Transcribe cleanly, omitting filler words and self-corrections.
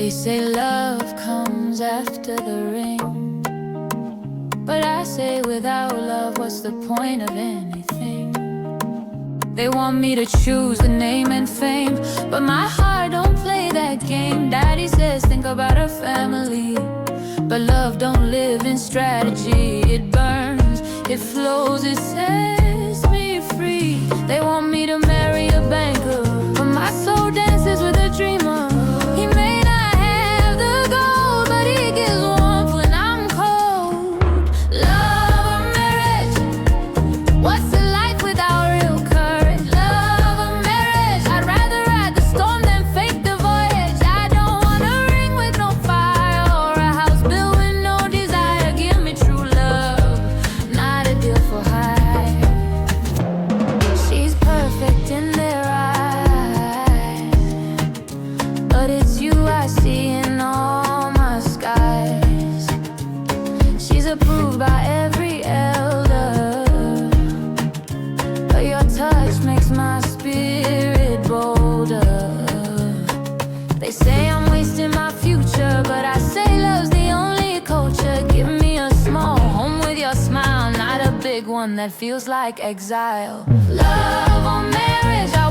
They say love comes after the ring, but I say without love, what's the point of anything? They want me to choose the name and fame, but my heart don't play that game. Daddy says think about a family, but love don't live in strategy. It burns, it flows, it sets me free. They want me to marry a banker, but my soul dances with a dreamer. He may not have the gold, but he gives warmth when I'm cold. Love or marriage? What's the life without real courage? Love or marriage? I'd rather ride the storm than fake the voyage. I don't want a ring with no fire or a house built with no desire. Give me true love, not a deal for hire. She's perfect in their eyes, but it's you I see in all my skies. She's approved by every elder, but your touch makes my spirit bolder. They say I'm wasting my future, but I say love's the only culture. Give me a small home with your smile, not a big one that feels like exile. Love or marriage, I